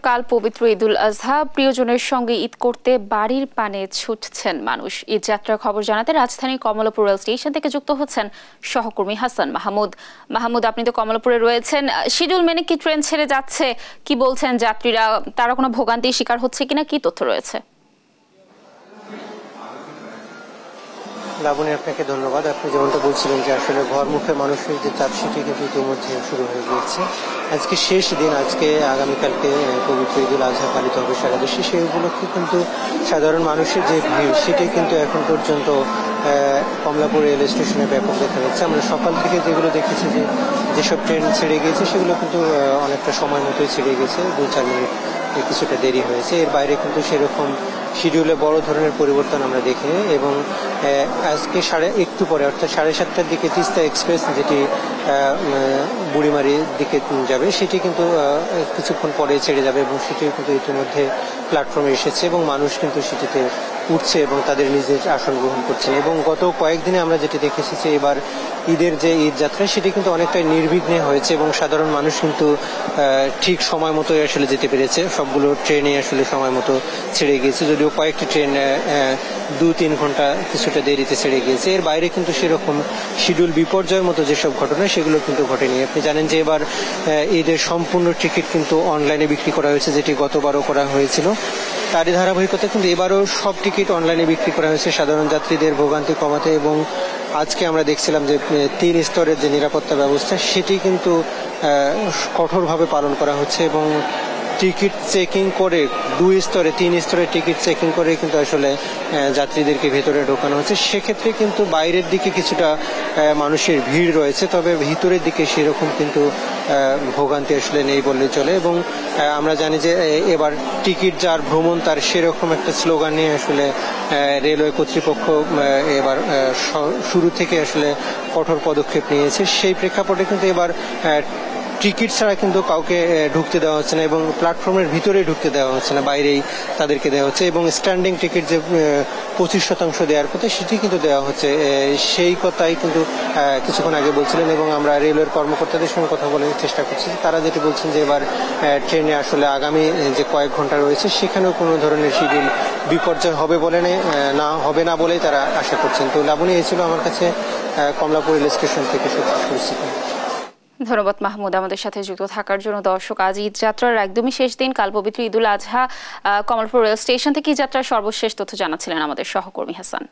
কাল পবিত্র ঈদুল আজহা, প্রিয়জনের সঙ্গে ঈদ করতে বাড়ির পানে ছুটছেন মানুষ। ঈদ যাত্রার খবর জানাতে রাজধানীর কমলাপুর রেল স্টেশন থেকে যুক্ত হচ্ছেন সহকর্মী হাসান মাহমুদ। মাহমুদ, আপনি তো কমলাপুরে রয়েছেন, শিডিউল মেনে কি ট্রেন ছেড়ে যাচ্ছে? কি বলছেন যাত্রীরা? তারা কোনো ভোগান্তির শিকার হচ্ছে কিনা, কি তথ্য রয়েছে? লাবণী, আপনাকে ধন্যবাদ। আপনি যেমনটা বলছিলেন যে আসলে ঘরমুখে মানুষের যে চাপ সেটি কিন্তু ইতিমধ্যে শুরু হয়ে গিয়েছে। আজকে শেষ দিন, আজকে আগামীকালকে পবিত্র ঈদুল আজহা পালিত হবে সারা দেশে। সেই উপলক্ষে কিন্তু সাধারণ মানুষের যে ভিড় সেটি কিন্তু এখন পর্যন্ত কমলাপুর রেল স্টেশনে ব্যাপক দেখা যাচ্ছে। আমরা সকাল থেকে যেগুলো দেখেছি যে যেসব ট্রেন ছেড়ে গিয়েছে সেগুলো কিন্তু অনেকটা সময় মতোই ছেড়ে গেছে, 2-4 মিনিট কিছুটা দেরি হয়েছে। এর বাইরে কিন্তু সেরকম শিডিউলে বড় ধরনের পরিবর্তন আমরা দেখিনি। এবং আজকে একটু পরে অর্থাৎ 7:30টার দিকে তিস্তা এক্সপ্রেস যেটি বুড়িমারির দিকে যাবে সেটি কিন্তু কিছুক্ষণ পরে ছেড়ে যাবে এবং সেটিও কিন্তু ইতিমধ্যে প্ল্যাটফর্মে এসেছে এবং মানুষ কিন্তু সেটিতে উঠছে এবং তাদের নিজের আসন গ্রহণ করছে। এবং গত কয়েকদিনে আমরা যেটি দেখেছি যে এবার ঈদের যে ঈদ যাত্রা সেটি কিন্তু অনেকটাই নির্বিঘ্নে হয়েছে এবং সাধারণ মানুষ কিন্তু ঠিক সময় মতো আসলে যেতে পেরেছে। সবগুলো ট্রেনে আসলে সময় মতো ছেড়ে গিয়েছে, যদিও কয়েকটি ট্রেন 2-3 ঘন্টা কিছুটা দেরিতে ছেড়ে গিয়েছে। এর বাইরে কিন্তু সেরকম শিডিউল বিপর্যয়ের মতো যেসব ঘটনা সেগুলো কিন্তু ঘটেনি। আপনি জানেন যে এবার ঈদের সম্পূর্ণ টিকিট কিন্তু অনলাইনে বিক্রি করা হয়েছে, যেটি গতবারও করা হয়েছিল। তারই ধারাবাহিকতা কিন্তু এবারও সব টিকিট অনলাইনে বিক্রি করা হয়েছে সাধারণ যাত্রীদের ভোগান্তি কমাতে। এবং আজকে আমরা দেখছিলাম যে 3 স্তরের যে নিরাপত্তা ব্যবস্থা সেটি কিন্তু কঠোরভাবে পালন করা হচ্ছে এবং টিকিট চেকিং করে 3 স্তরে টিকিট চেকিং করে কিন্তু আসলে যাত্রীদেরকে ভেতরে ঢোকানো হচ্ছে। সেক্ষেত্রে কিন্তু বাইরের দিকে কিছুটা মানুষের ভিড় রয়েছে, তবে ভিতরের দিকে সেরকম কিন্তু ভোগান্তি আসলে নেই বললেই চলে। এবং আমরা জানি যে এবার টিকিট যার ভ্রমণ তার সেরকম একটা স্লোগান নিয়ে আসলে রেলওয়ে কর্তৃপক্ষ এবার শুরু থেকে আসলে কঠোর পদক্ষেপ নিয়েছে। সেই প্রেক্ষাপটে কিন্তু এবার টিকিট ছাড়া কিন্তু কাউকে ঢুকতে দেওয়া হচ্ছে না এবং প্ল্যাটফর্মের ভিতরে ঢুকতে দেওয়া হচ্ছে না, বাইরেই তাদেরকে দেওয়া হচ্ছে। এবং স্ট্যান্ডিং টিকিট যে 25% দেওয়ার কথা সেটি কিন্তু দেওয়া হচ্ছে, সেই কথাই কিন্তু কিছুক্ষণ আগে বলছিলেন। এবং আমরা রেলওয়ের কর্মকর্তাদের সঙ্গে কথা বলার চেষ্টা করছি, তারা যেটি বলছেন যে এবার ট্রেনে আসলে আগামী যে কয়েক ঘন্টা রয়েছে সেখানেও কোনো ধরনের শিডিউল বিপর্যয় হবে না বলেই তারা আশা করছেন। তো লাবণী, এই ছিল আমার কাছে কমলাপুর রেল স্টেশন থেকে সত্যি পরিস্থিতি। ধন্যবাদ মাহমুদ আমাদের সাথে যুক্ত থাকার জন্য। দর্শক, আজ ঈদ যাত্রার একদমই শেষ দিন, কাল পবিত্র ঈদুল আজহা। কমলাপুর রেল স্টেশন থেকে ঈদ যাত্রার সর্বশেষ তথ্য জানাচ্ছিলেন আমাদের সহকর্মী হাসান।